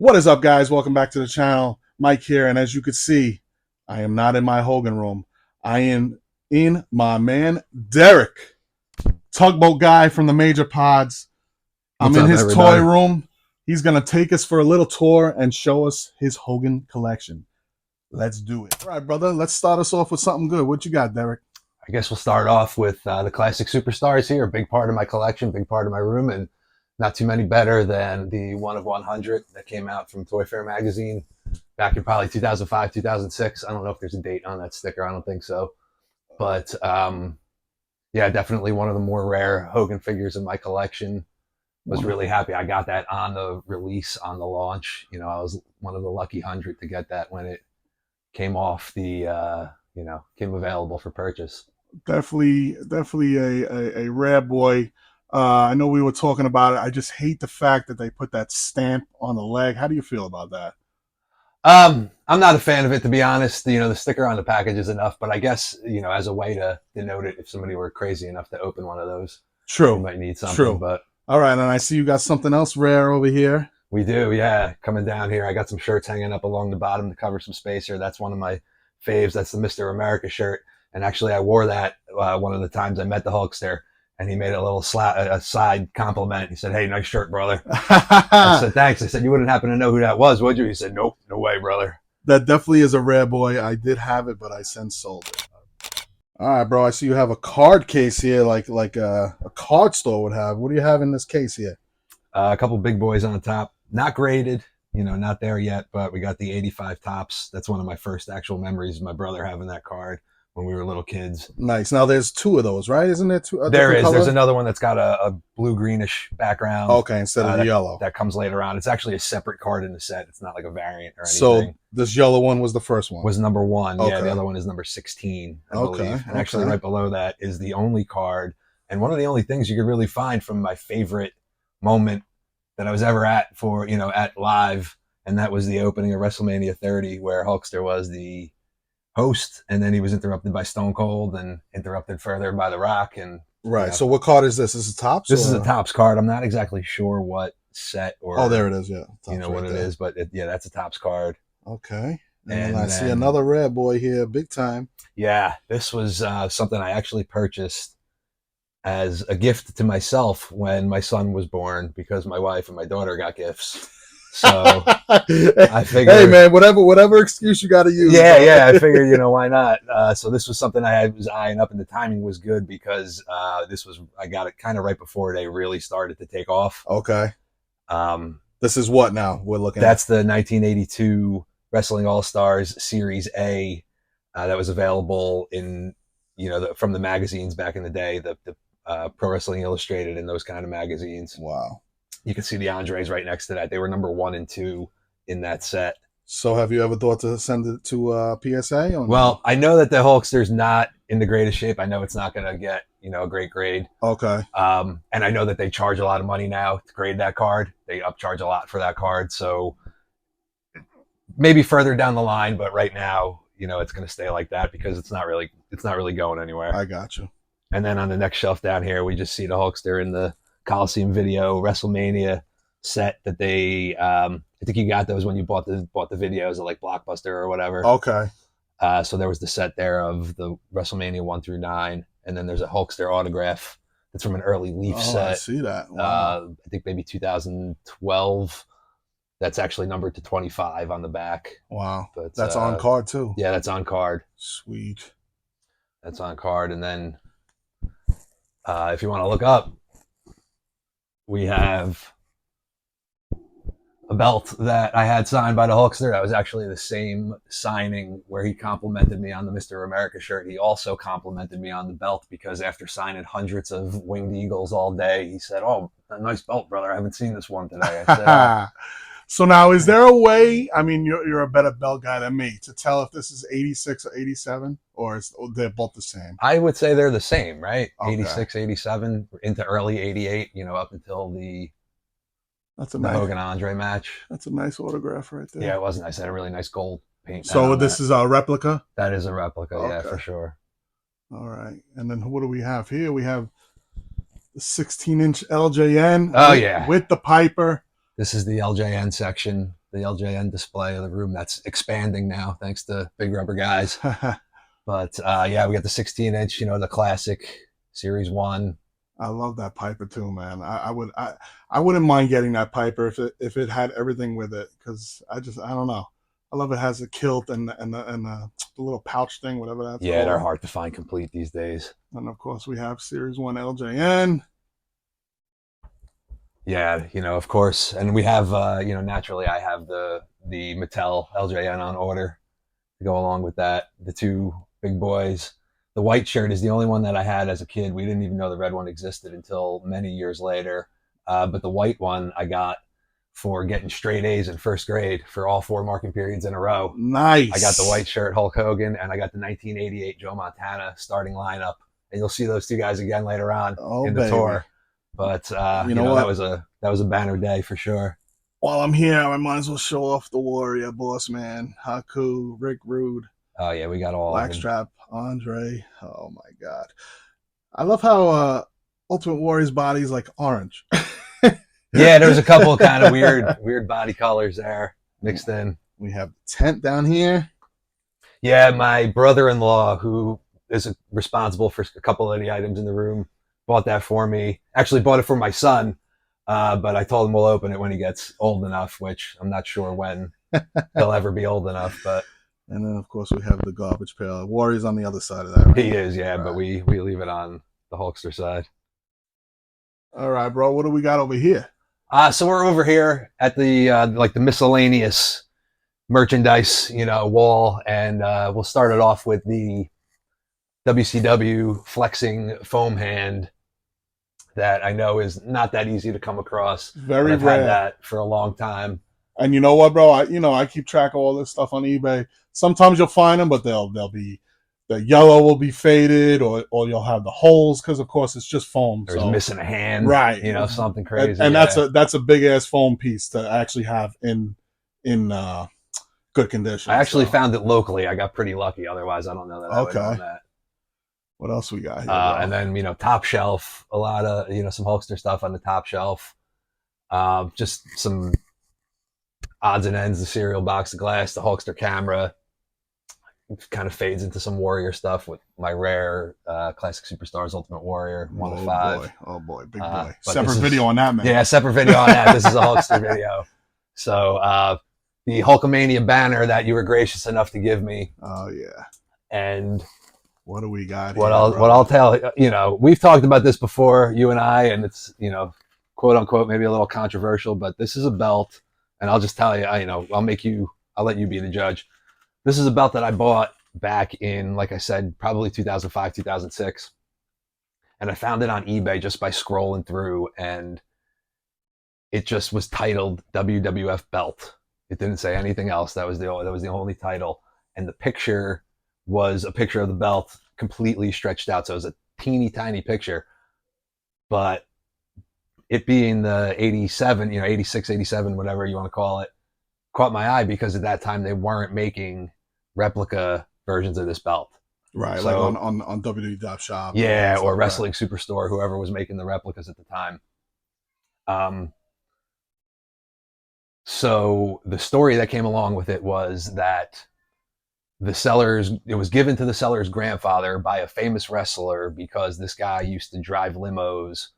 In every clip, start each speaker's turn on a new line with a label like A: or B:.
A: What is up, guys? Welcome back to the channel. Mike here, and as you can see, I am not in my Hogan room. I am in my man Derek, tugboat guy from the Major Pods. I'm
B: What's
A: in
B: up,
A: his toy
B: everybody?
A: room. He's gonna take us for a little tour and show us his Hogan collection. Let's do it. All right, brother. Let's start us off with something good. What you got, Derek?
B: I guess we'll start off with the classic superstars here. A big part of my collection, big part of my room, and not too many better than the 1 of 100 that came out from Toy Fair magazine back in probably 2005, 2006. I don't know if there's a date on that sticker. I don't think so. But yeah, definitely one of the more rare Hogan figures in my collection. Was really happy I got that on the release, on the launch. You know, I was one of the lucky 100 to get that when it came off the, came available for purchase.
A: Definitely a rare boy. I know we were talking about it. I just hate the fact that they put that stamp on the leg. How do you feel about that?
B: I'm not a fan of it, to be honest. You know, the sticker on the package is enough, but I guess, as a way to denote it, if somebody were crazy enough to open one of those, you
A: True,
B: might need something,
A: true.
B: but
A: All right, and I see you got something else rare over here.
B: we do. Yeah. Coming down here, I got some shirts hanging up along the bottom to cover some space here. That's one of my faves. That's the Mr. America shirt. And actually I wore that, one of the times I met the Hulkster, and he made a little a side compliment. He said, "Hey, nice shirt, brother." I said, "Thanks." I said, "You wouldn't happen to know who that was, would you?" He said, "Nope, no way, brother."
A: That definitely is a rare boy. I did have it, but I since sold it. All right, bro. I see you have a card case here, like a card store would have. What do you have in this case here?
B: A couple big boys on the top, not graded, not there yet, but we got the 85 tops. That's one of my first actual memories of my brother having that card when we were little kids.
A: Nice. Now there's two of those, right? Isn't there two? A
B: There
A: different
B: is.
A: color?
B: There's another one that's got a blue greenish background.
A: Okay, instead of the
B: that,
A: yellow.
B: that comes later on. It's actually a separate card in the set. It's not like a variant or
A: So
B: anything.
A: this yellow one was the first one.
B: Was number one.
A: Okay.
B: Yeah, the other one is number 16, I
A: Okay.
B: believe. And actually right below that is the only card, and one of the only things you could really find from my favorite moment that I was ever at at live, and that was the opening of WrestleMania 30, where Hulkster was the host, and then he was interrupted by Stone Cold and interrupted further by The Rock. And
A: Right. So what card is this? Is it Tops?
B: This is a Tops card. I'm not exactly sure what set or
A: there it is. Yeah,
B: Tops what it is, but that's a Tops card.
A: Okay. And I see another rare boy here, big time.
B: Yeah, this was something I actually purchased as a gift to myself when my son was born, because my wife and my daughter got gifts. So I figured,
A: hey man, whatever excuse you got to use.
B: Yeah, I figured, why not? So this was something I was eyeing up, and the timing was good because I got it kind of right before they really started to take off.
A: Okay. This is what now we're looking
B: That's the 1982 Wrestling All-Stars Series A that was available in, from the magazines back in the day, the Pro Wrestling Illustrated and those kind of magazines.
A: Wow.
B: You can see the Andres right next to that. They were number 1 and 2 in that set.
A: So have you ever thought to send it to PSA? Or
B: well,
A: no?
B: I know that the Hulkster's not in the greatest shape. I know it's not going to get, a great grade.
A: Okay.
B: And I know that they charge a lot of money now to grade that card. They upcharge a lot for that card. So maybe further down the line, but right now, it's going to stay like that because it's not really going anywhere.
A: I got you.
B: And then on the next shelf down here, we just see the Hulkster in the Coliseum Video WrestleMania set that they, I think you got those when you bought the videos at like Blockbuster or whatever.
A: Okay.
B: So there was the set there of the WrestleMania 1 through 9, and then there's a Hulkster autograph that's from an early Leaf set.
A: I see that. Wow.
B: I think maybe 2012. That's actually numbered to 25 on the back.
A: Wow. But that's on card too.
B: Yeah, that's on card.
A: Sweet.
B: That's on card. And then if you want to look up, we have a belt that I had signed by the Hulkster. That was actually the same signing where he complimented me on the Mr. America shirt. He also complimented me on the belt because after signing hundreds of winged eagles all day, he said, "Oh, a nice belt, brother. I haven't seen this one today." I said,
A: so now, is there a way, I mean, you're a better belt guy than me, to tell if this is 86 or 87, or they're both the same?
B: I would say they're the same, right?
A: Okay.
B: 86, 87, into early 88, up until the Hogan Andre match.
A: That's a nice autograph right there.
B: Yeah, it was nice. It had a really nice gold paint.
A: So this is a replica?
B: That is a replica, yeah, for sure.
A: All right. And then what do we have here? We have the 16-inch LJN.
B: Oh, yeah.
A: With the Piper.
B: This is the LJN section, the LJN display of the room that's expanding now, thanks to Big Rubber Guys. But yeah, we got the 16-inch, the classic Series 1.
A: I love that Piper too, man. I wouldn't mind getting that Piper if it had everything with it, because I don't know. I love it has a kilt and the little pouch thing, whatever that's
B: Yeah,
A: called.
B: they're hard to find complete these days.
A: And of course we have Series 1 LJN.
B: Yeah, of course. And we have naturally I have the Mattel LJN on order to go along with that. The two big boys. The white shirt is the only one that I had as a kid. We didn't even know the red one existed until many years later. But the white one I got for getting straight A's in first grade for all 4 marking periods in a row.
A: Nice.
B: I got the white shirt Hulk Hogan, and I got the 1988 Joe Montana starting lineup. And you'll see those two guys again later on in the tour. But you know that was a banner day for sure.
A: While I'm here, I might as well show off the Warrior, Boss Man, Haku, Rick Rude.
B: Oh yeah, we got all
A: Blackstrap, Andre. Oh my God, I love how Ultimate Warrior's body is like orange.
B: Yeah, there's a couple of kind of weird body colors there mixed in.
A: We have the tent down here.
B: Yeah, my brother-in-law, who is responsible for a couple of the items in the room, bought that for me. Actually bought it for my son, but I told him we'll open it when he gets old enough, which I'm not sure when he'll ever be old enough. But
A: and then of course we have the garbage pail. Warrior's on the other side of that. Right?
B: He is, yeah, right. But we leave it on the Hulkster side.
A: All right, bro. What do we got over here?
B: So we're over here at the the miscellaneous merchandise, wall, and we'll start it off with the WCW flexing foam hand that I know is not that easy to come across.
A: Very
B: I've
A: rare.
B: had that for a long time.
A: And you know what, bro? I keep track of all this stuff on eBay. Sometimes you'll find them, but they'll be the yellow will be faded, or you'll have the holes because, of course, it's just foam.
B: There's missing a hand,
A: right?
B: Something crazy.
A: And that's a big ass foam piece to actually have in good condition.
B: I actually found it locally. I got pretty lucky. Otherwise, I don't know that I would own that.
A: What else we got here?
B: And then top shelf, a lot of some Hulkster stuff on the top shelf. Just some odds and ends, the cereal box of glass, the Hulkster camera. It kind of fades into some Warrior stuff with my rare Classic Superstars Ultimate Warrior 1 of 5.
A: Oh boy, big boy.
B: Separate
A: video on that, man.
B: Yeah, separate video on that. This is a Hulkster video. So the Hulkamania banner that you were gracious enough to give me.
A: Oh yeah.
B: And
A: what do we got
B: here? What I'll tell we've talked about this before, you and I, and it's quote unquote maybe a little controversial, but this is a belt, and I'll just tell you, I'll let you be the judge. This is a belt that I bought back in, like I said, probably 2005, 2006. And I found it on eBay just by scrolling through, and it just was titled WWF Belt. It didn't say anything else. That was the only title. And the picture was a picture of the belt completely stretched out. So it was a teeny tiny picture. But it being the 87, 86, 87, whatever you want to call it, caught my eye because at that time they weren't making replica versions of this belt.
A: Right, so, like on WWE.shop.
B: Yeah, or Wrestling Superstore, whoever was making the replicas at the time. So the story that came along with it was that it was given to the seller's grandfather by a famous wrestler because this guy used to drive limos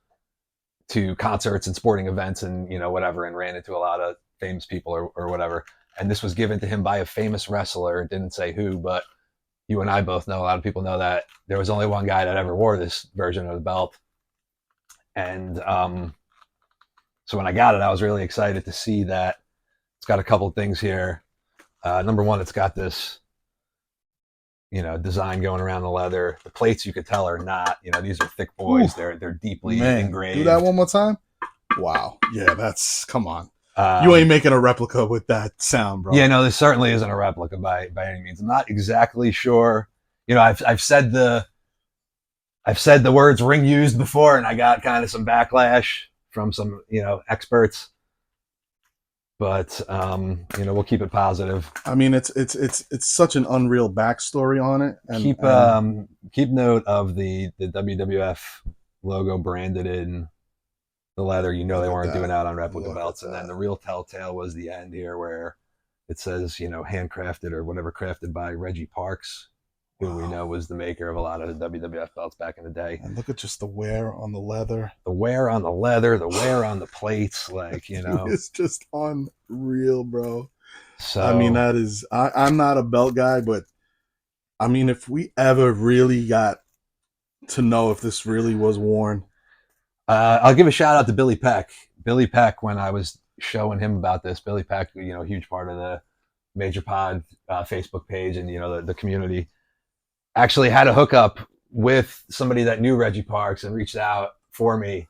B: to concerts and sporting events and, whatever, and ran into a lot of famous people or whatever. And this was given to him by a famous wrestler. It didn't say who, but you and I both know, a lot of people know that there was only one guy that ever wore this version of the belt. And so when I got it, I was really excited to see that it's got a couple of things here. Number one, it's got this, design going around the leather. The plates, you could tell, are not, these are thick boys. Ooh, they're deeply engraved.
A: Do that one more time. Wow. Yeah, come on. You ain't making a replica with that sound, bro.
B: Yeah, no, this certainly isn't a replica by any means. I'm not exactly sure. I've said the words ring used before, and I got kind of some backlash from some, experts. But we'll keep it positive.
A: I mean, it's such an unreal backstory on it.
B: And keep note of the WWF logo branded in the the leather, you know they
A: Look at
B: weren't doing
A: that.
B: out on replica
A: Look at
B: belts. And then the real telltale was the end here where it says, handcrafted or whatever, crafted by Reggie Parks, who we know was the maker of a lot of the WWF belts back in the day.
A: And look at just the wear on the leather.
B: The wear on the leather, the wear on the plates,
A: It's just unreal, bro.
B: So
A: I mean, that is, I'm not a belt guy, but I mean, if we ever really got to know if this really was worn.
B: I'll give a shout out to Billy Peck. Billy Peck, when I was showing him about this, Billy Peck, a huge part of the Major Pod Facebook page and the community, actually had a hookup with somebody that knew Reggie Parks and reached out for me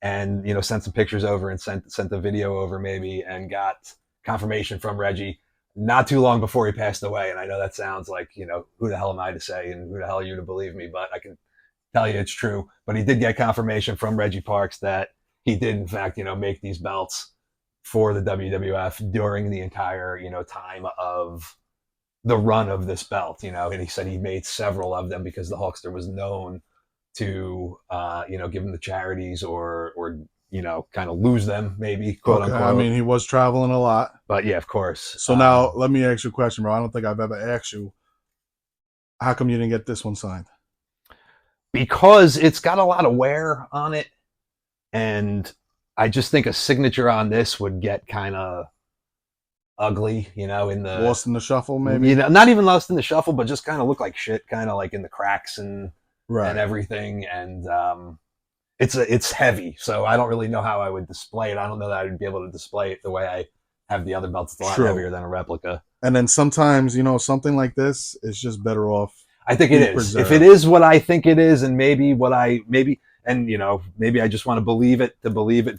B: and sent some pictures over and sent the video over maybe and got confirmation from Reggie not too long before he passed away. And I know that sounds like, who the hell am I to say and who the hell are you to believe me, but I can tell you it's true. But he did get confirmation from Reggie Parks that he did in fact make these belts for the WWF during the entire time of the run of this belt, and he said he made several of them because the Hulkster was known to give them to charities or kind of lose them, maybe, quote unquote.
A: I mean, he was traveling a lot.
B: But yeah, of course.
A: So now let me ask you a question, bro. I don't think I've ever asked you. How come you didn't get this one signed?
B: Because it's got a lot of wear on it, and I just think a signature on this would get kind of ugly, in the
A: lost in the shuffle, maybe.
B: Not even lost in the shuffle, but just kind of look like shit, kind of like in the cracks and everything. And it's heavy, so I don't really know how I would display it. I don't know that I would be able to display it the way I have the other belts. It's a lot heavier than a replica.
A: And then sometimes, something like this is just better off.
B: I think it is. Preserved. If it is what I think it is, and maybe I just want to believe it,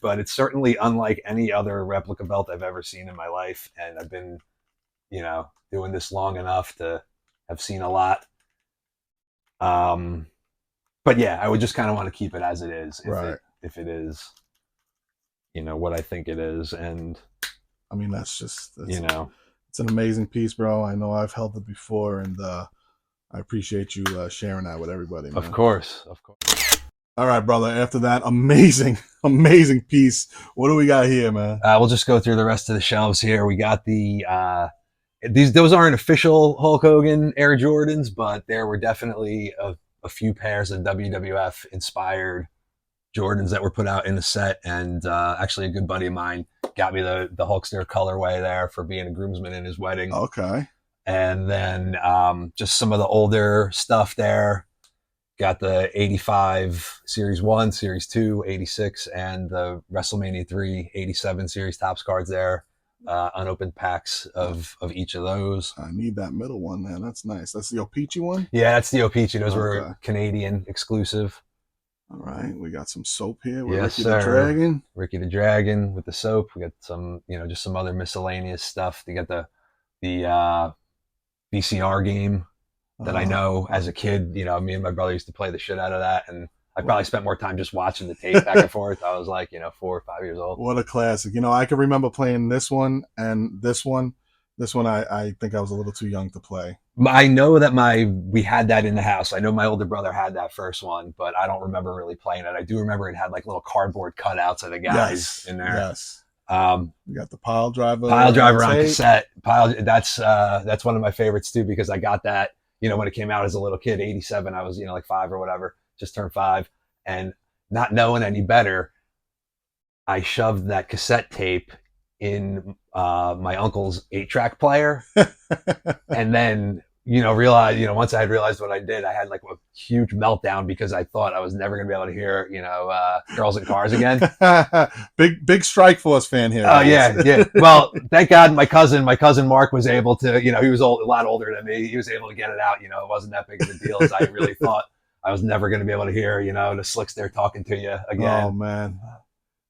B: but it's certainly unlike any other replica belt I've ever seen in my life. And I've been, doing this long enough to have seen a lot. But yeah, I would just kind of want to keep it as it is. If it is, what I think it is. And
A: I mean, that's it's an amazing piece, bro. I know I've held it before, and I appreciate you sharing that with everybody, man.
B: Of course.
A: All right, brother. After that amazing piece, what do we got here, man?
B: We'll just go through the rest of the shelves here. We got those aren't official Hulk Hogan Air Jordans, but there were definitely a few pairs of WWF inspired Jordans that were put out in the set. And actually, a good buddy of mine got me the Hulkster colorway there for being a groomsman in his wedding.
A: Okay.
B: And then just some of the older stuff there. Got the 85 Series 1, Series 2, 86, and the WrestleMania 3, 87 Series Topps cards there. Unopened packs of each of those.
A: I need that middle one, man. That's nice. That's the O-Pee-Chee one?
B: Yeah, that's the O-Pee-Chee. Those were Canadian exclusive.
A: All right. We got some soap here with
B: Yes,
A: Ricky the Dragon.
B: Ricky the Dragon with the soap. We got some, just some other miscellaneous stuff. They got the VCR game that I know as a kid, me and my brother used to play the shit out of that. And I probably spent more time just watching the tape back and forth. I was like, 4 or 5 years old.
A: What a classic. I can remember playing this one and this one. This one, I think I was a little too young to play.
B: I know that we had that in the house. I know my older brother had that first one, but I don't remember really playing it. I do remember it had like little cardboard cutouts of the guys in there.
A: Yes. We got the pile driver
B: on cassette. That's one of my favorites too, because I got that, when it came out as a little kid, 87, I was, like 5 or whatever, just turned 5, and not knowing any better, I shoved that cassette tape in my uncle's 8-track player. And then, once I had realized what I did, I had like a huge meltdown because I thought I was never going to be able to hear, Girls in Cars again.
A: Big Strike Force fan here.
B: Oh, yeah. Well, thank God my cousin Mark was able to, he was a lot older than me. He was able to get it out. It wasn't that big of a deal as I really thought I was never going to be able to hear, the slicks there talking to you again.
A: Oh, man.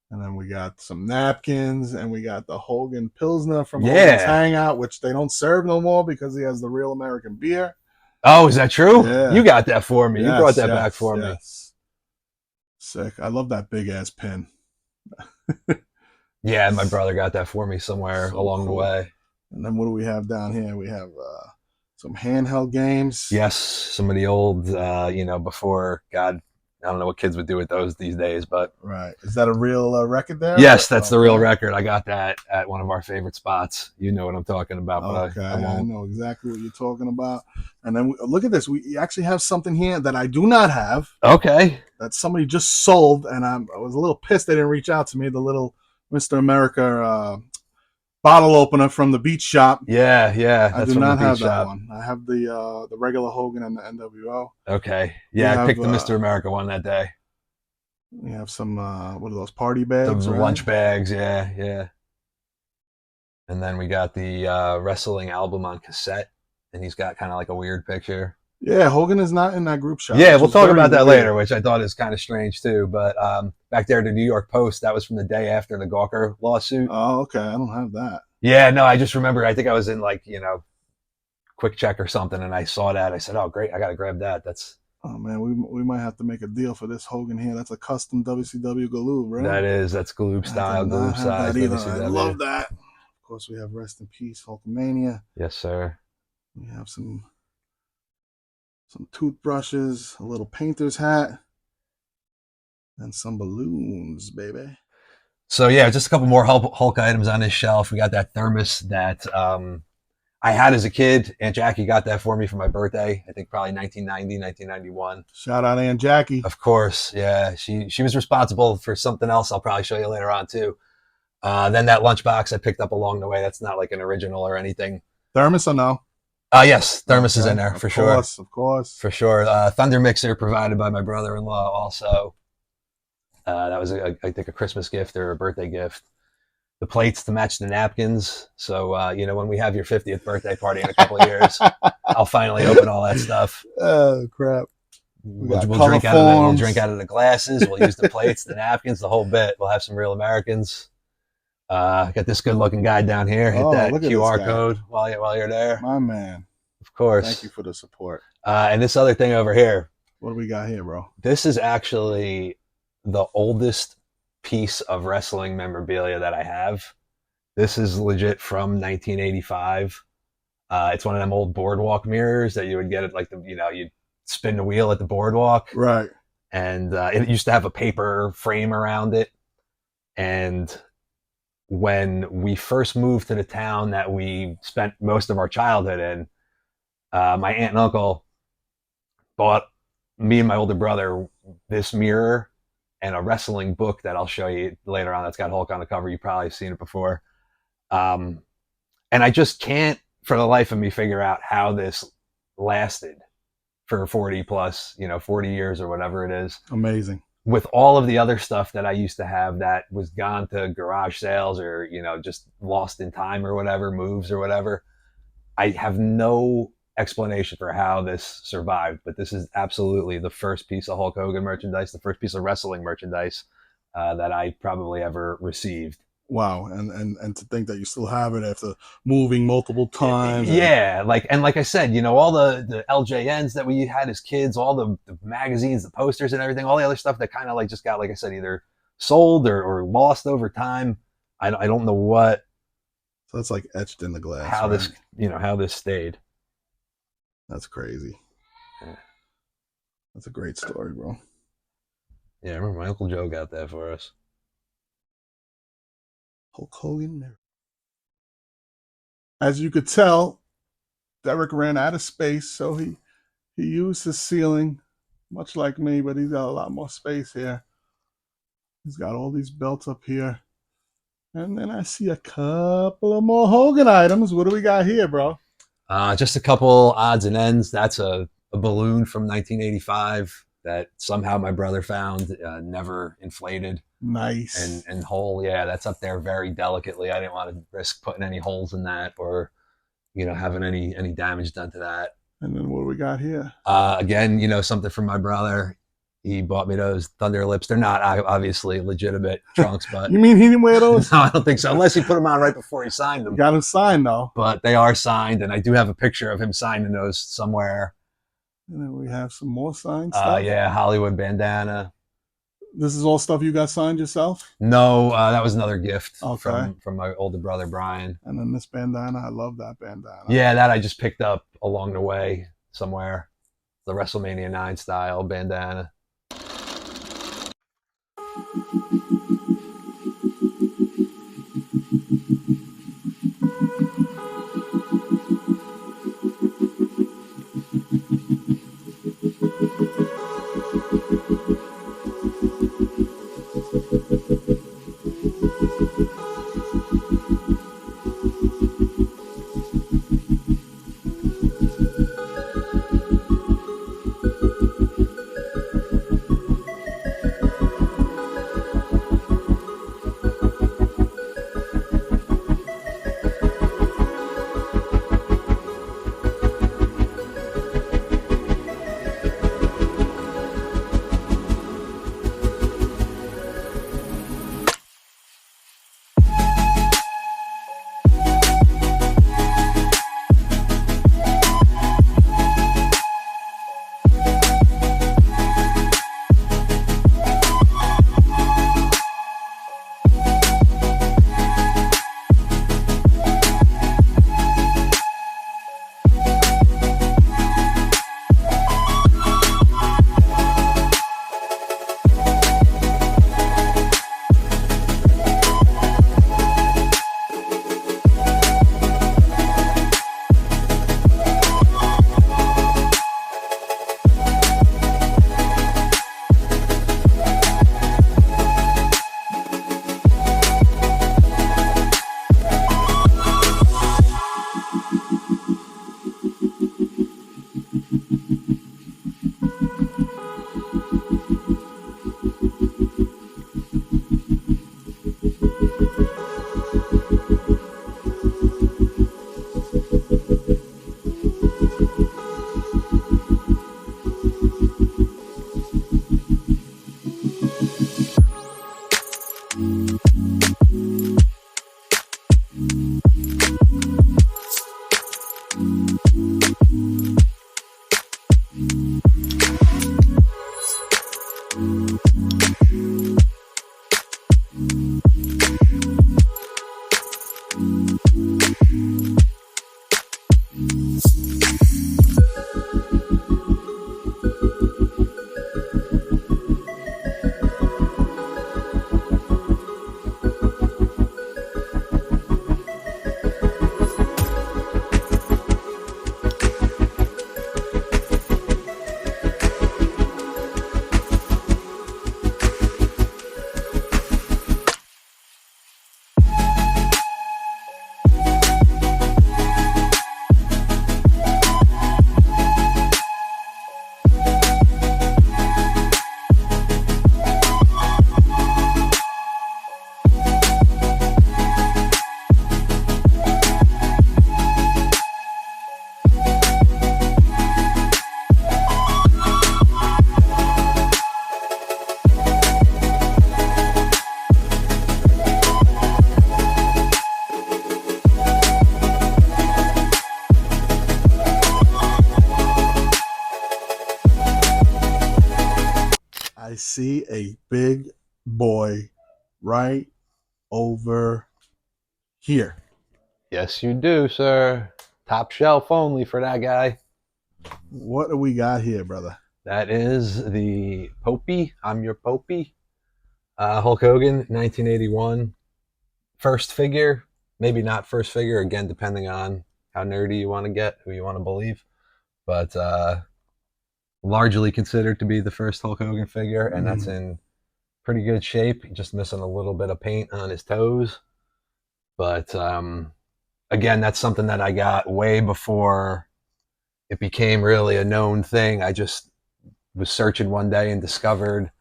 A: And then we got some napkins, and we got the Hogan Pilsner from Hogan's Hangout, which they don't serve no more because he has the real American beer.
B: Oh, is that true?
A: Yeah.
B: You got that for me. You brought that back for me.
A: Sick. I love that big-ass pin.
B: Yeah, my brother got that for me somewhere along the way.
A: And then what do we have down here? We have some handheld games.
B: Yes, some of the old, before God I don't know what kids would do with those these days, but
A: Right. Is that a real record there?
B: yes, that's the real
A: Okay.
B: record. I got that at one of our favorite spots. You know what I'm talking about, but
A: Okay,
B: I
A: I
B: won't.
A: know exactly what you're talking about. And then look at this. We actually have something here that I do not have.
B: Okay.
A: That somebody just sold, and I was a little pissed they didn't reach out to me. The little Mr. America bottle opener from the Beach Shop.
B: Yeah, yeah,
A: I
B: that's
A: do
B: from the
A: not have
B: Beach
A: that
B: Shop.
A: one. I have the regular Hogan and the NWO.
B: Okay.
A: We
B: Yeah, I
A: have
B: picked the Mr. America one that day.
A: we have some what are those party
B: The
A: bags, right?
B: lunch bags, yeah, yeah. And then we got the wrestling album on cassette, and he's got kind of like a weird picture.
A: Yeah, Hogan is not in that group shot.
B: Yeah,
A: which
B: we'll
A: is
B: talk
A: very
B: about that
A: weird.
B: later, which I thought is kind of strange too. But back there, the New York Post, that was from the day after the Gawker lawsuit.
A: Oh, okay. I don't have that.
B: Yeah, no, I just remember. I think I was in like Quick Check or something, and I saw that. I said, "Oh, great! I got to grab that." That's
A: Oh man, we might have to make a deal for this Hogan here. That's a custom WCW Galoob, right?
B: that's Galoob
A: I
B: style,
A: did not
B: Galoob
A: have
B: size,
A: that either. I
B: WCW.
A: love that. Of course, we have Rest in Peace, Hulkamania.
B: Yes, sir.
A: We have some toothbrushes, a little painter's hat, and some balloons, baby.
B: So yeah, just a couple more Hulk items on this shelf. We got that thermos that I had as a kid. Aunt Jackie got that for me for my birthday. I think probably 1990, 1991.
A: Shout out Aunt Jackie.
B: Of course, yeah. She was responsible for something else. I'll probably show you later on too. Then that lunchbox I picked up along the way. That's not like an original or anything.
A: Thermos or no?
B: Yes, thermos is in there for sure.
A: Of course.
B: For sure. Thunder mixer provided by my brother-in-law also. That was, I think, a Christmas gift or a birthday gift. The plates to match the napkins. So, when we have your 50th birthday party in a couple of years, I'll finally open all that stuff.
A: Oh, crap.
B: We'll drink out of the glasses. We'll use the plates, the napkins, the whole bit. We'll have some real Americans. Got this good-looking guy down here. Hit that QR code while you're there.
A: My man.
B: Of course.
A: Thank you for the support.
B: And this other thing over here.
A: What do we got here, bro?
B: This is actually the oldest piece of wrestling memorabilia that I have. This is legit from 1985. It's one of them old boardwalk mirrors that you would get at like you'd spin the wheel at the boardwalk.
A: Right.
B: And it used to have a paper frame around it. And when we first moved to the town that we spent most of our childhood in, my aunt and uncle bought me and my older brother this mirror and a wrestling book that I'll show you later on that's got Hulk on the cover. You've probably seen it before. And I just can't, for the life of me, figure out how this lasted for 40 plus, 40 years or whatever it is.
A: Amazing.
B: With all of the other stuff that I used to have that was gone to garage sales or, just lost in time or whatever, moves or whatever, I have no explanation for how this survived, but this is absolutely the first piece of Hulk Hogan merchandise, the first piece of wrestling merchandise that I probably ever received.
A: Wow, and to think that you still have it after moving multiple times.
B: Yeah, like I said, all the LJNs that we had as kids, all the magazines, the posters and everything, all the other stuff that kind of like just got, like I said, either sold or lost over time. I don't know what.
A: So that's like etched in the glass.
B: How this, how this stayed.
A: That's crazy.
B: Yeah.
A: That's a great story, bro.
B: Yeah, I remember my Uncle Joe got that for us.
A: Hulk Hogan mirror. As you could tell, Derek ran out of space, so he used his ceiling, much like me, but he's got a lot more space here. He's got all these belts up here. And then I see a couple of more Hogan items. What do we got here, bro?
B: Just a couple odds and ends. That's a balloon from 1985 that somehow my brother found, never inflated.
A: Nice.
B: And whole. Yeah, that's up there very delicately. I didn't want to risk putting any holes in that or, having any damage done to that.
A: And then what do we got here?
B: Again, something from my brother. He bought me those Thunder Lips. They're not obviously legitimate trunks, but
A: you mean he didn't wear those?
B: No, I don't think so. Unless he put them on right before he signed them.
A: Got them signed though.
B: But they are signed, and I do have a picture of him signing those somewhere.
A: And then we have some more signed stuff.
B: Yeah, Hollywood bandana.
A: This is all stuff you got signed yourself?
B: No, that was another gift
A: from
B: my older brother Brian.
A: And then this bandana, I love that bandana.
B: Yeah, that I just picked up along the way somewhere. The WrestleMania 9 style bandana.
A: I see a big boy right over here.
B: Yes, you do, sir. Top shelf only for that guy.
A: What do we got here, brother?
B: That is the Popey. I'm your Popey. Hulk Hogan, 1981. First figure. Maybe not first figure, again, depending on how nerdy you want to get, who you want to believe. But largely considered to be the first Hulk Hogan figure, and that's in pretty good shape. Just missing a little bit of paint on his toes. But again, that's something that I got way before it became really a known thing. I just was searching one day and discovered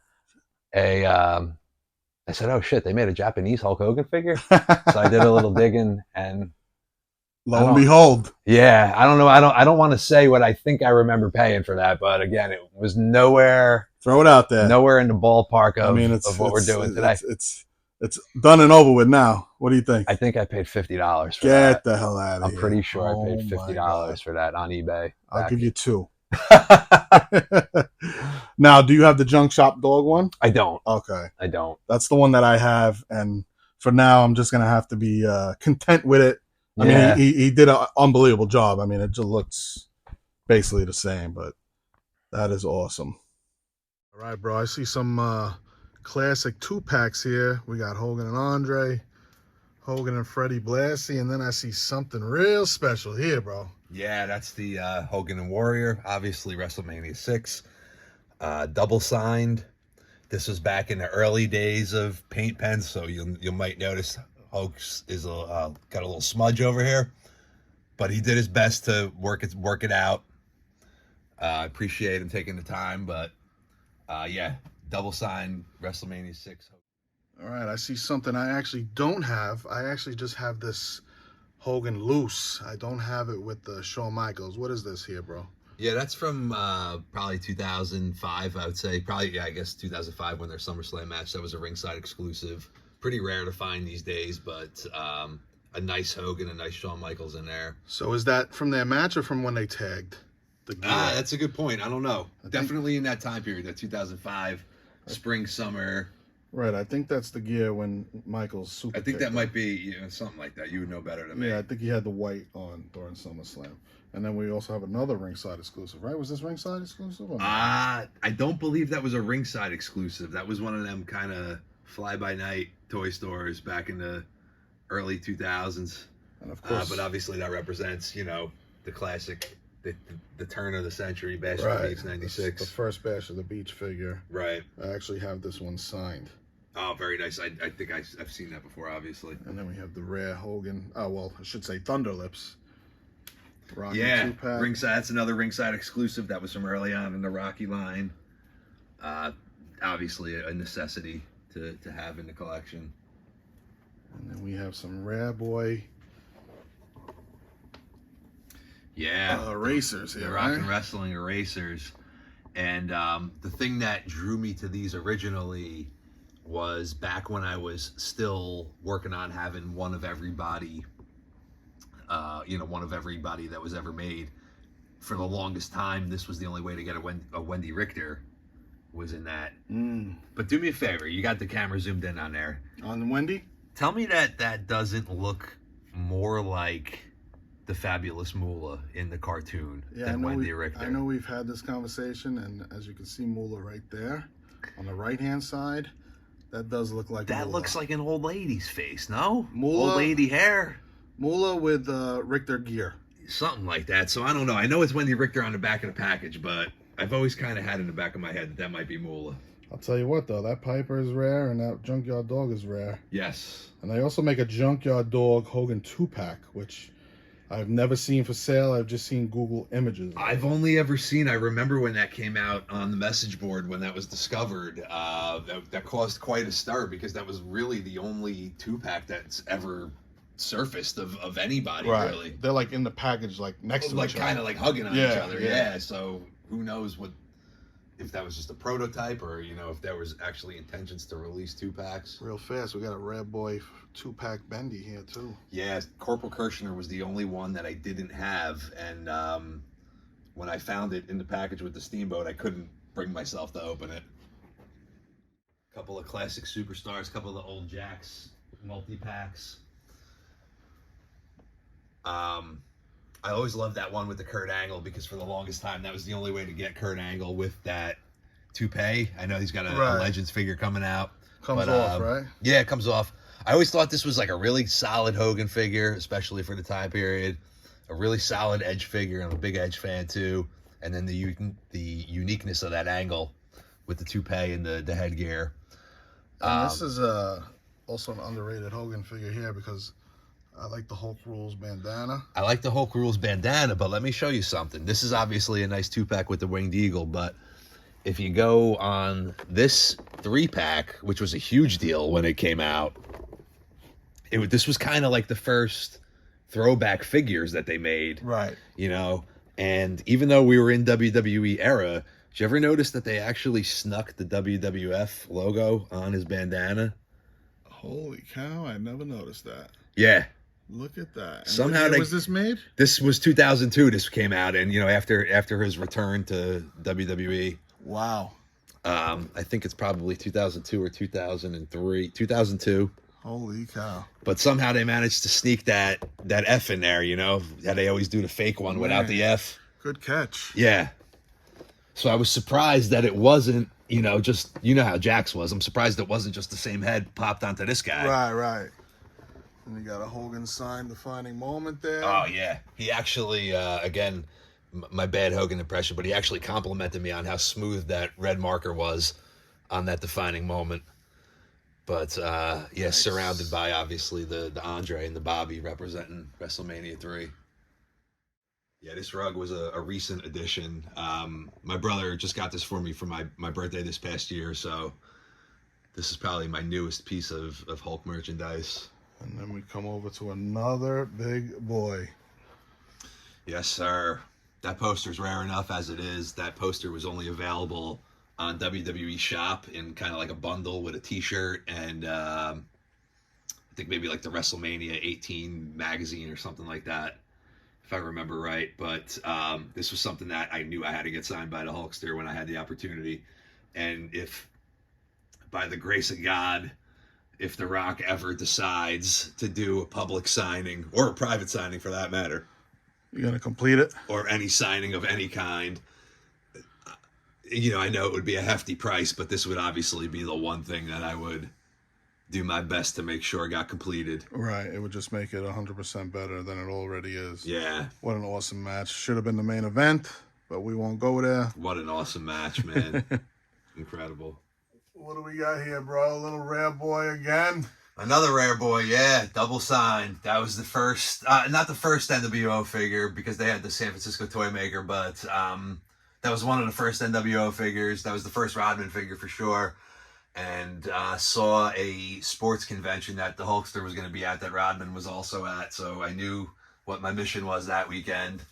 B: a. I said, "Oh shit, they made a Japanese Hulk Hogan figure." So I did a little digging, and
A: lo and behold,
B: yeah, I don't know. I don't want to say what I think I remember paying for that, but again, it was nowhere.
A: Throw it out there.
B: Nowhere in the ballpark of,
A: I mean,
B: of what we're doing today.
A: It's done and over with now. What do you think?
B: I think I paid $50 for that.
A: Get the hell out of here.
B: I'm pretty sure I paid $50 for that on eBay.
A: I'll give you $2. Now, do you have the junk shop dog one?
B: I don't.
A: Okay.
B: I don't.
A: That's the one that I have, and for now, I'm just gonna have to be content with it. I mean, he did an unbelievable job. I mean, it just looks basically the same, but that is awesome. All right, bro. I see some classic 2-packs here. We got Hogan and Andre, Hogan and Freddie Blassie, and then I see something real special here, bro.
B: Yeah, that's the Hogan and Warrior, obviously WrestleMania 6. Double signed. This was back in the early days of paint pens, so you might notice Hoax is got a little smudge over here, but he did his best to work it out. I appreciate him taking the time, but yeah, double signed WrestleMania 6.
A: All right, I see something I actually don't have. I actually just have this Hogan loose. I don't have it with the Shawn Michaels. What is this here, bro?
B: Yeah, that's from probably 2005, I would say. Probably, yeah, I guess 2005 when their SummerSlam match. That was a ringside exclusive. Pretty rare to find these days, but a nice Hogan, a nice Shawn Michaels in there.
A: So is that from their match or from when they tagged the gear?
B: That's a good point. I don't know. Definitely in that time period, that 2005, spring, summer.
A: Right, I think that's the gear when Michaels super.
B: I think that might be something like that. You would know better than me.
A: Yeah, I think he had the white on during SummerSlam. And then we also have another ringside exclusive, right? Was this ringside exclusive?
B: I don't believe that was a ringside exclusive. That was one of them kind of fly-by-night toy stores back in the early 2000s.
A: And of course,
B: but obviously that represents, the classic, the turn of the century, Bash of the Beach 96.
A: The first Bash of the Beach figure.
B: Right.
A: I actually have this one signed.
B: Oh, very nice. I think I've seen that before, obviously.
A: And then we have the rare Hogan. Oh, well, I should say Thunder Lips. Rocky
B: yeah,
A: 2-pack.
B: ringside. That's another ringside exclusive. That was from early on in the Rocky line. Obviously a necessity to have in the collection.
A: And then we have some Rare Boy.
B: Yeah,
A: erasers here,
B: the
A: right?
B: Rock and Wrestling erasers. And the thing that drew me to these originally was back when I was still working on having one of everybody, one of everybody that was ever made. For the longest time, this was the only way to get a Wendy Richter, was in that. But do me a favor, you got the camera zoomed in on there.
A: On Wendy?
B: Tell me that doesn't look more like the Fabulous Moolah in the cartoon than Wendy Richter.
A: I know we've had this conversation, and as you can see, Moolah right there on the right-hand side. That does look like
B: that
A: Moolah.
B: looks like an old lady's face, no?
A: Moolah,
B: old lady hair.
A: Moolah with Richter gear.
B: Something like that. So I don't know. I know it's Wendy Richter on the back of the package, but I've always kind of had in the back of my head that might be Moolah.
A: I'll tell you what, though, that Piper is rare, and that Junkyard Dog is rare.
B: Yes.
A: And they also make a Junkyard Dog Hogan 2-pack, which I've never seen for sale. I've just seen Google images.
B: I've only ever seen, I remember when that came out on the message board when that was discovered, that caused quite a stir because that was really the only 2-pack that's ever surfaced of anybody,
A: right.
B: Really.
A: They're like in the package, like next to each other.
B: Kind of like hugging on each other. Yeah. So who knows if that was just a prototype or, if there was actually intentions to release 2-packs.
A: Real fast, we got a Rare Boy 2-pack Bendy here, too.
B: Yeah, Corporal Kirshner was the only one that I didn't have. And when I found it in the package with the Steamboat, I couldn't bring myself to open it. A couple of classic superstars, a couple of the old Jacks multi-packs. I always loved that one with the Kurt Angle because for the longest time that was the only way to get Kurt Angle with that toupee. I know he's got a Legends figure coming out.
A: Comes off, right?
B: Yeah, it comes off. I always thought this was like a really solid Hogan figure, especially for the time period. A really solid Edge figure. I'm a big Edge fan too. And then the uniqueness of that angle with the toupee and the headgear.
A: And this is also an underrated Hogan figure here because I like the Hulk Rules bandana.
B: I like the Hulk Rules bandana, but let me show you something. This is obviously a nice 2-pack with the Winged Eagle, but if you go on this 3-pack, which was a huge deal when it came out, this was kind of like the first throwback figures that they made.
A: Right.
B: And even though we were in WWE era, did you ever notice that they actually snuck the WWF logo on his bandana?
A: Holy cow, I never noticed that.
B: Yeah.
A: Look at that. And
B: Somehow
A: was this made?
B: This was 2002. This came out, and after his return to WWE.
A: Wow.
B: I think it's probably 2002 or 2003. 2002.
A: Holy cow.
B: But somehow they managed to sneak that F in there. How they always do the fake one without the F.
A: Good catch.
B: Yeah. So I was surprised that it wasn't you know, just, you know how Jax was. I'm surprised it wasn't just the same head popped onto this guy.
A: Right. And you got a Hogan sign defining moment there.
B: Oh, yeah. He actually, again, my bad Hogan impression, but he actually complimented me on how smooth that red marker was on that defining moment. But, yeah, nice. Surrounded by, obviously, the Andre and the Bobby representing WrestleMania 3. Yeah, this rug was a recent addition. My brother just got this for me for my birthday this past year, so this is probably my newest piece of Hulk merchandise.
A: And then we come over to another big boy.
B: Yes, sir. That poster's rare enough as it is. That poster was only available on WWE Shop in kind of like a bundle with a t-shirt and I think maybe like the WrestleMania 18 magazine or something like that, if I remember right. But this was something that I knew I had to get signed by the Hulkster when I had the opportunity. And if, by the grace of God, if The Rock ever decides to do a public signing, or a private signing for that matter.
A: You're going to complete it?
B: Or any signing of any kind. You know, I know it would be a hefty price, but this would obviously be the one thing that I would do my best to make sure got completed.
A: Right. It would just make it 100% better than it already is.
B: Yeah.
A: What an awesome match. Should have been the main event, but we won't go there.
B: What an awesome match, man. Incredible.
A: What do we got here, bro? A little rare boy again.
B: Another rare boy, yeah. Double signed. That was the first, not the first NWO figure because they had the San Francisco Toy Maker, but that was one of the first NWO figures. That was the first Rodman figure for sure. And saw a sports convention that the Hulkster was going to be at that Rodman was also at. So I knew what my mission was that weekend.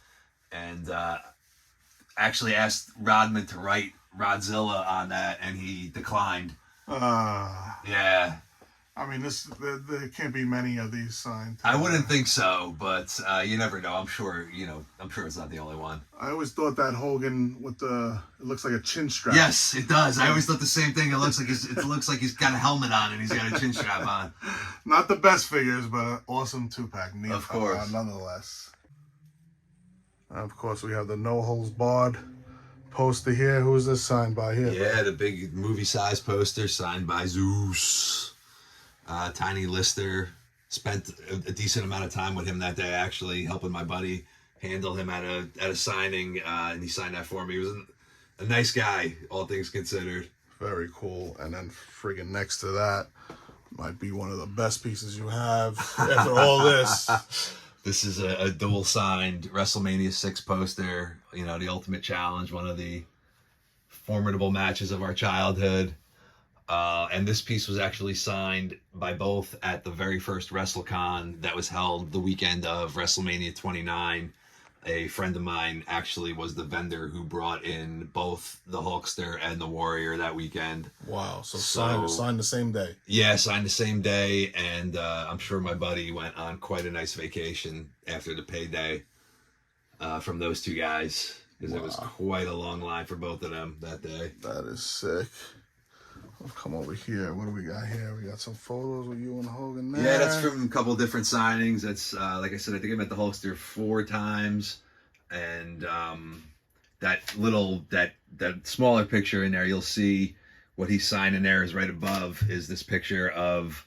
B: And actually asked Rodman to write Rodzilla on that, and he declined. Yeah.
A: I mean, there can't be many of these signed.
B: I wouldn't think so, but you never know. I'm sure it's not the only one.
A: I always thought that Hogan with it looks like a chin strap.
B: Yes, it does. I always thought the same thing. It looks like he's got a helmet on and he's got a chin strap on.
A: Not the best figures, but an awesome 2-pack.
B: Of course.
A: Nonetheless. And of course, we have the No Holds Barred poster here. Who's this signed by here?
B: Yeah, the big movie size poster signed by Zeus. Tiny Lister. Spent a decent amount of time with him that day, actually helping my buddy handle him at a signing, and he signed that for me. He was a nice guy, all things considered.
A: Very cool. And then friggin' next to that might be one of the best pieces you have after all this.
B: This is a dual signed WrestleMania 6 poster. You know, the Ultimate Challenge, one of the formidable matches of our childhood. And this piece was actually signed by both at the very first WrestleCon that was held the weekend of WrestleMania 29. A friend of mine actually was the vendor who brought in both the Hulkster and the Warrior that weekend.
A: Wow, so signed the same day.
B: Yeah, signed the same day, and I'm sure my buddy went on quite a nice vacation after the payday from those two guys, because It was quite a long line for both of them that day.
A: That is sick. We'll come over here. What do we got here? We got some photos with you and Hogan there.
B: Yeah, that's from a couple of different signings. That's, like I said, I think I met the Hulkster 4 times. And that smaller picture in there, you'll see what he's signing there is right above is this picture of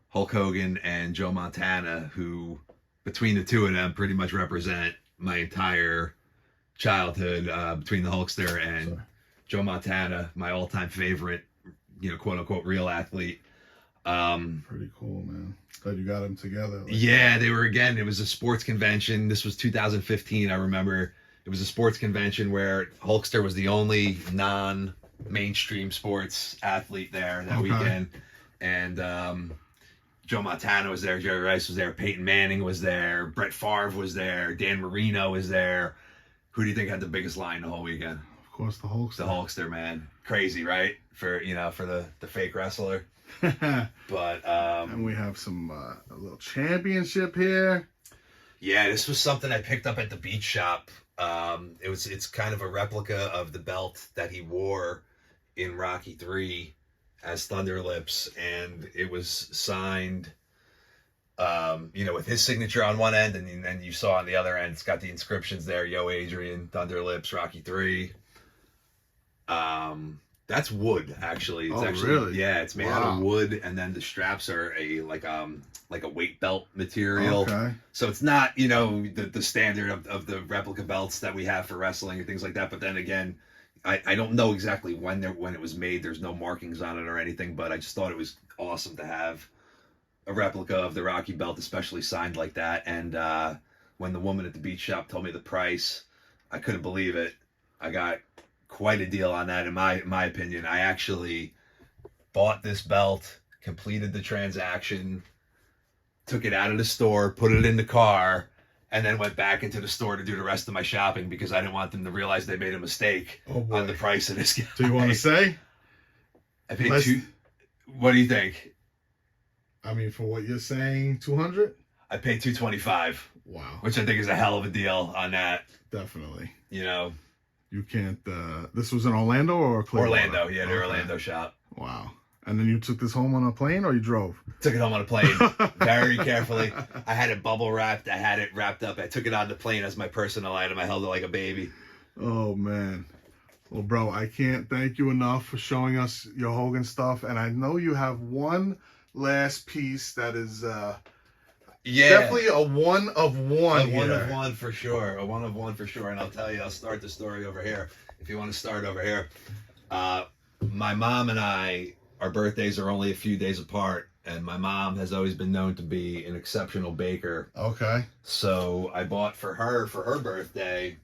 B: Hulk Hogan and Joe Montana, who, between the two of them, pretty much represent my entire childhood, between the Hulkster and Joe Montana, my all-time favorite, quote-unquote real athlete.
A: Pretty cool, man. Glad you got them together.
B: Yeah, they were, again, it was a sports convention. This was 2015, I remember. It was a sports convention where Hulkster was the only non-mainstream sports athlete there that weekend. And Joe Montana was there, Jerry Rice was there, Peyton Manning was there, Brett Favre was there, Dan Marino was there. Who do you think had the biggest line the whole weekend?
A: Of course, the Hulkster.
B: The Hulkster, man. Crazy, right? For the fake wrestler. But
A: and we have some a little championship here.
B: Yeah, this was something I picked up at the beach shop. It's kind of a replica of the belt that he wore in Rocky 3 as Thunder Lips, and it was signed with his signature on one end, and then you saw on the other end it's got the inscriptions there: Yo Adrian, Thunder Lips, Rocky 3. That's wood, actually. It's
A: Oh,
B: actually
A: really?
B: yeah, it's made out
A: Wow.
B: of wood, and then the straps are like a weight belt material.
A: Okay.
B: So it's not, you know, the standard of the replica belts that we have for wrestling and things like that. But then again, I don't know exactly when it was made. There's no markings on it or anything, but I just thought it was awesome to have a replica of the Rocky belt, especially signed like that. And when the woman at the beach shop told me the price, I couldn't believe it. I got quite a deal on that, in my opinion. I actually bought this belt, completed the transaction, took it out of the store, put it in the car, and then went back into the store to do the rest of my shopping because I didn't want them to realize they made a mistake on the price of this guy.
A: Do you want to say?
B: I paid two. What do you think?
A: I mean, for what you're saying, 200.
B: I paid $225.
A: Wow.
B: Which I think is a hell of a deal on that.
A: Definitely.
B: You know.
A: You can't. This was in Orlando or Clearwater?
B: Orlando, yeah, the Orlando shop.
A: Wow. And then you took this home on a plane, or you drove?
B: Took it home on a plane, very carefully. I had it bubble wrapped. I had it wrapped up. I took it on the plane as my personal item. I held it like a baby.
A: Oh man. Well, bro, I can't thank you enough for showing us your Hogan stuff. And I know you have one last piece that is definitely a one of one.
B: One of one for sure. A one of one for sure. And I'll tell you, I'll start the story over here. If you want to start over here. My mom and I, our birthdays are only a few days apart. And my mom has always been known to be an exceptional baker.
A: Okay.
B: So I bought for her birthday,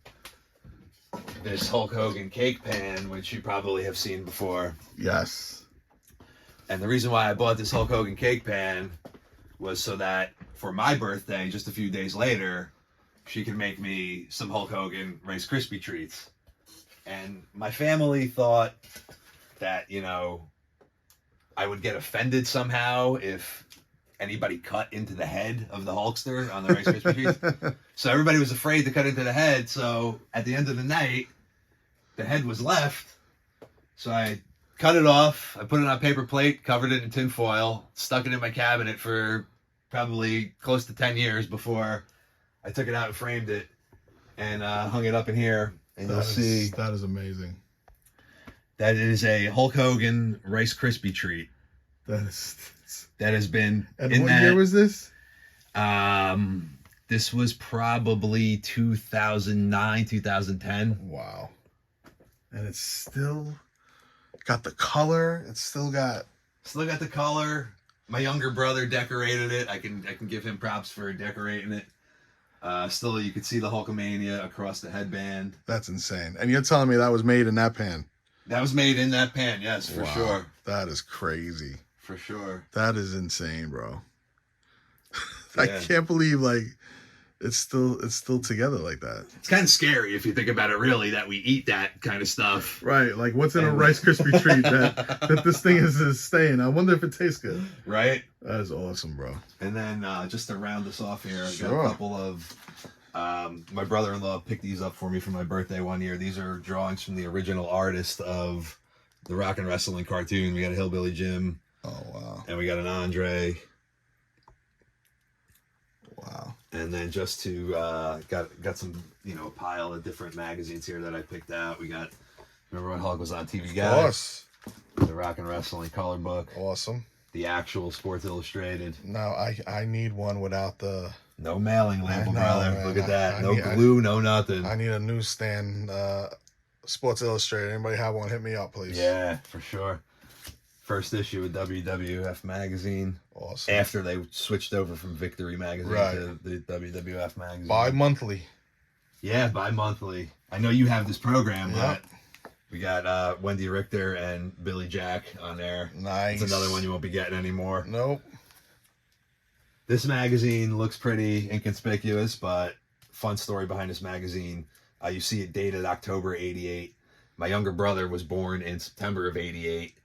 B: this Hulk Hogan cake pan, which you probably have seen before.
A: Yes.
B: And the reason why I bought this Hulk Hogan cake pan was so that for my birthday, just a few days later, she could make me some Hulk Hogan Rice Krispie treats. And my family thought that, you know, I would get offended somehow if anybody cut into the head of the Hulkster on the Rice Krispie treats. So everybody was afraid to cut into the head. So at the end of the night, the head was left. So I cut it off. I put it on a paper plate, covered it in tin foil, stuck it in my cabinet for probably close to 10 years before I took it out and framed it and hung it up in here. And you'll see.
A: That is amazing.
B: That is a Hulk Hogan Rice Krispie treat.
A: That
B: has been.
A: And what year was this?
B: This was probably 2009, 2010.
A: Wow. And it's still got the color. It's still got
B: the color. My younger brother decorated it. I can give him props for decorating it. Still, you could see the Hulkamania across the headband.
A: That's insane. And you're telling me that was made in that pan?
B: That was made in that pan, yes, for sure.
A: That is crazy.
B: For sure.
A: That is insane, bro.
B: Yeah.
A: I can't believe it's still together like that.
B: It's kind of scary if you think about it, really, that we eat that kind of stuff.
A: Right, like what's in a Rice Krispie treat that this thing is staying? I wonder if it tastes good.
B: Right?
A: That is awesome, bro.
B: And then just to round this off here, I've
A: Sure.
B: got a couple of my brother-in-law picked these up for me for my birthday one year. These are drawings from the original artist of the Rock and Wrestling cartoon. We got a Hillbilly Jim.
A: Oh wow.
B: And we got an Andre.
A: Wow.
B: And then just to got some, you know, a pile of different magazines here that I picked out. We got, remember when Hulk was on TV Guide?
A: Of course.
B: The Rock and Wrestling color book.
A: Awesome.
B: The actual Sports Illustrated.
A: Now I need one without the
B: no mailing label, brother.
A: Man.
B: Look at that. No glue, no nothing.
A: I need a newsstand Sports Illustrated. Anybody have one? Hit me up, please.
B: Yeah, for sure. First issue of WWF magazine.
A: Awesome.
B: After they switched over from Victory magazine to the WWF magazine.
A: Bi-monthly.
B: Yeah, bi-monthly. I know you have this program, but we got Wendy Richter and Billy Jack on there.
A: Nice.
B: It's another one you won't be getting anymore.
A: Nope.
B: This magazine looks pretty inconspicuous, but fun story behind this magazine. You see it dated October 88. My younger brother was born in September of 88.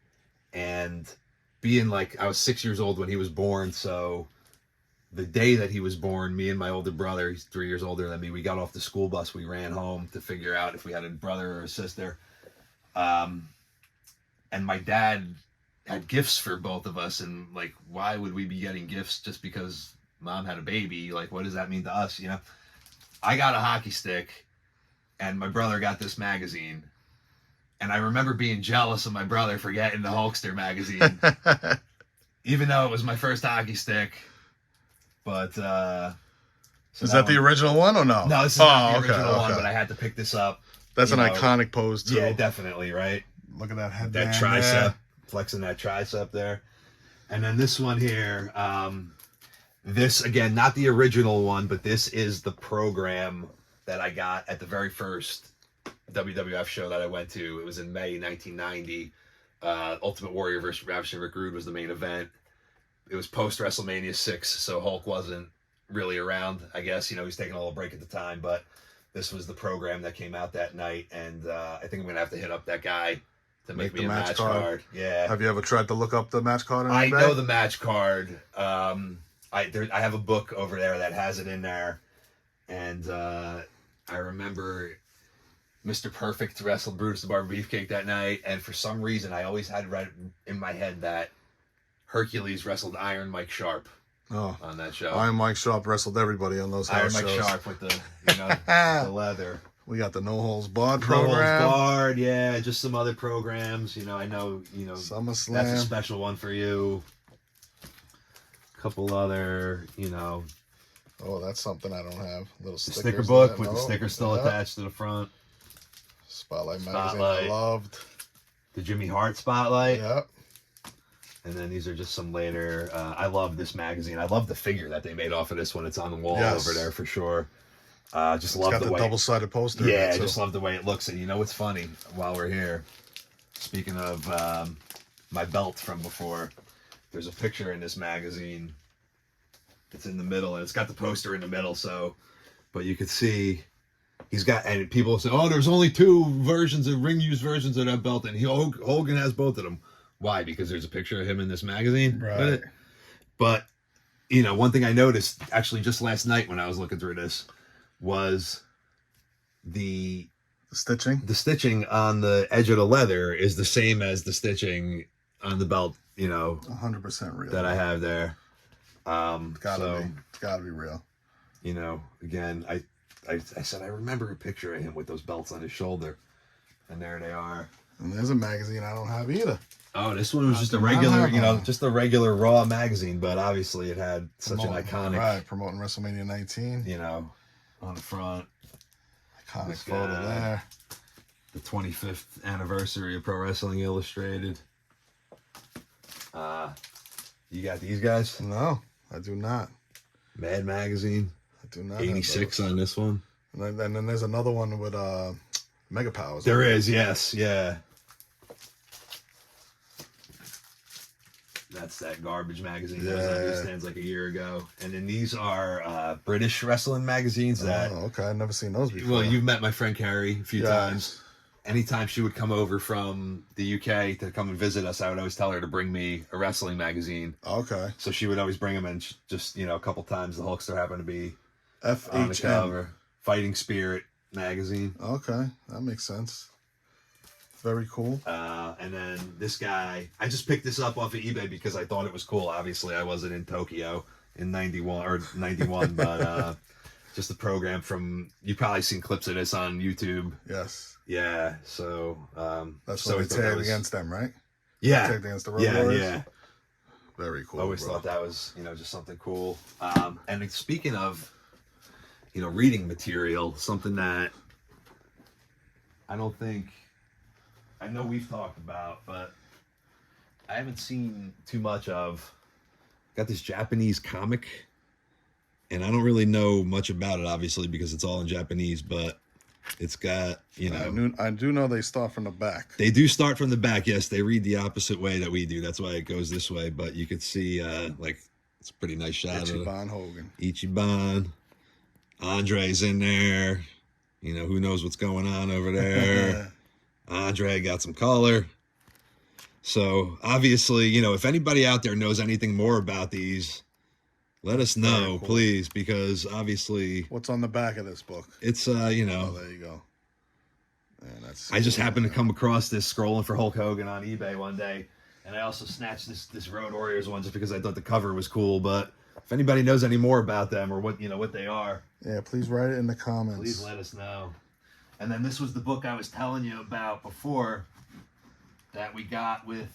B: And being like, I was 6 years old when he was born, so the day that he was born, me and my older brother, he's 3 years older than me, we got off the school bus, we ran home to figure out if we had a brother or a sister. And my dad had gifts for both of us, and like, why would we be getting gifts just because mom had a baby? Like, what does that mean to us, you know? I got a hockey stick, and my brother got this magazine. And I remember being jealous of my brother for getting the Hulkster magazine, even though it was my first hockey stick. But
A: is that the original one or no?
B: No, this is not the original one, but I had to pick this up.
A: That's an iconic pose too.
B: Yeah, definitely, right?
A: Look at that head.
B: That tricep, flexing that tricep there. And then this one here, this again, not the original one, but this is the program that I got at the very first WWF show that I went to. It was in May 1990. Ultimate Warrior versus Ravishing Rick Rude was the main event. It was post WrestleMania 6, so Hulk wasn't really around, I guess. You know, he's taking a little break at the time, but this was the program that came out that night, and I think I'm going to have to hit up that guy to make me a match card. Yeah.
A: Have you ever tried to look up the match card?
B: I know the match card. I have a book over there that has it in there, and I remember Mr. Perfect wrestled Brutus the Barber Beefcake that night, and for some reason I always had read in my head that Hercules wrestled Iron Mike Sharp on that show.
A: Iron Mike Sharp wrestled everybody on those house shows.
B: Iron Mike Sharp with the the leather.
A: We got the No Holds Barred program.
B: No Holds Barred, yeah, just some other programs. I know,
A: SummerSlam.
B: That's a special one for you. A couple other,
A: Oh, that's something I don't have. Little
B: sticker book with the sticker still attached to the front.
A: Spotlight magazine I loved.
B: The Jimmy Hart Spotlight.
A: Yep.
B: And then these are just some later. I love this magazine. I love the figure that they made off of this one. It's on the wall over there for sure. Just love the way. It's got the
A: double-sided poster.
B: Yeah, I just love the way it looks. And you know what's funny? While we're here, speaking of my belt from before, there's a picture in this magazine. It's in the middle, and it's got the poster in the middle. But you could see he's got. And people say, "Oh, there's only 2 versions of ring-used versions of that belt," and Hogan has both of them. Why? Because there's a picture of him in this magazine.
A: Right.
B: But one thing I noticed actually just last night when I was looking through this was the
A: stitching.
B: The stitching on the edge of the leather is the same as the stitching on the belt.
A: 100% real.
B: That I have there.
A: It's gotta be real.
B: Again, I said I remember a picture of him with those belts on his shoulder, and there they are.
A: And there's a magazine I don't have either.
B: Oh, this one was just a regular, just a regular Raw magazine, but obviously it had such an iconic.
A: Right, promoting WrestleMania 19.
B: On the front.
A: Iconic photo there.
B: The 25th anniversary of Pro Wrestling Illustrated. You got these guys?
A: No, I do not.
B: Mad Magazine.
A: I do not.
B: 86 on this one.
A: And then there's another one with Mega Powers.
B: There is, yes, yeah. That's that garbage magazine that was on newsstands like a year ago. And then these are British wrestling magazines that...
A: Oh, okay. I've never seen those before.
B: Well, you've met my friend Carrie a few times. Anytime she would come over from the UK to come and visit us, I would always tell her to bring me a wrestling magazine.
A: Okay.
B: So she would always bring them, and just, a couple times the Hulkster happened to be
A: FHM.
B: on the cover. Fighting Spirit magazine.
A: Okay. That makes sense. Very cool.
B: And then this guy, I just picked this up off of eBay because I thought it was cool. Obviously, I wasn't in Tokyo in 91, but just the program from, you've probably seen clips of this on YouTube.
A: Yes.
B: Yeah, so...
A: that's what we tagged against them, right?
B: Yeah.
A: Tagged against the Road Warriors?
B: Yeah.
A: Very cool,
B: I always thought that was, just something cool. And speaking of, reading material, something that I know we've talked about, but I haven't seen too much of. Got this Japanese comic, and I don't really know much about it, obviously, because it's all in Japanese, but it's got,
A: I do know they start from the back.
B: They do start from the back, yes. They read the opposite way that we do. That's why it goes this way, but you could see, it's a pretty nice shot.
A: Ichiban Hogan.
B: Ichiban. Andre's in there. Who knows what's going on over there. Andre got some color. So, obviously, if anybody out there knows anything more about these, let us know, please, because obviously...
A: What's on the back of this book?
B: It's,
A: Oh, there you go. Man,
B: I just happened to come across this scrolling for Hulk Hogan on eBay one day, and I also snatched this Road Warriors one just because I thought the cover was cool, but if anybody knows any more about them or what they are...
A: Yeah, please write it in the comments.
B: Please let us know. And then this was the book I was telling you about before that we got with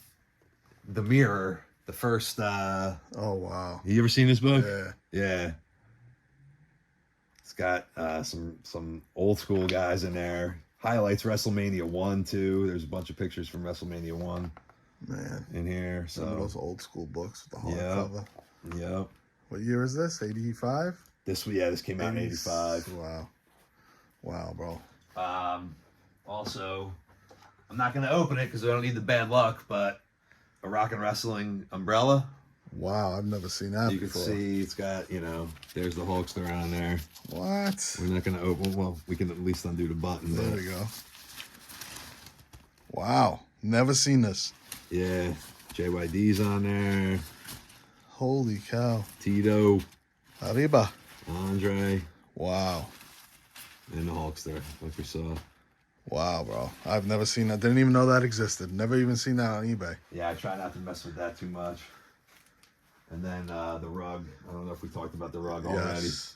B: the mirror. The first.
A: Oh wow!
B: You ever seen this book?
A: Yeah.
B: Yeah. It's got some old school guys in there. Highlights WrestleMania 1, 2. There's a bunch of pictures from WrestleMania 1.
A: Man.
B: In here. So
A: some of those old school books with the hardcover.
B: Yep.
A: What year is this? 85?
B: This came out in 85.
A: Wow. Wow, bro.
B: Also, I'm not going to open it because I don't need the bad luck, but a Rock and Wrestling umbrella.
A: Wow, I've never seen that
B: You
A: before.
B: can see it's got, there's the Hulkster on there.
A: What?
B: We're not going to open, well, we can at least undo the button.
A: There we go. Wow, never seen this.
B: Yeah, JYD's on there.
A: Holy cow.
B: Tito.
A: Arriba.
B: Andre.
A: Wow.
B: And the Hulkster, like we saw.
A: Wow, bro. I've never seen that. Didn't even know that existed. Never even seen that on eBay.
B: Yeah, I try not to mess with that too much. And then the rug. I don't know if we talked about the rug already.
A: Yes.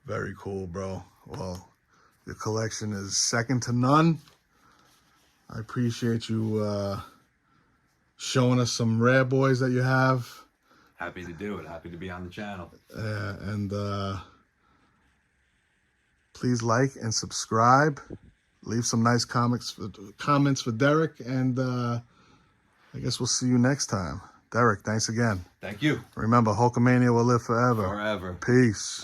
A: Very cool, bro. Well, your collection is second to none. I appreciate you showing us some rare boys that you have.
B: Happy to do it. Happy to be on the channel.
A: And please like and subscribe. Leave some nice comments for Derek. And I guess we'll see you next time. Derek, thanks again.
B: Thank you.
A: Remember, Hulkamania will live forever.
B: Forever.
A: Peace.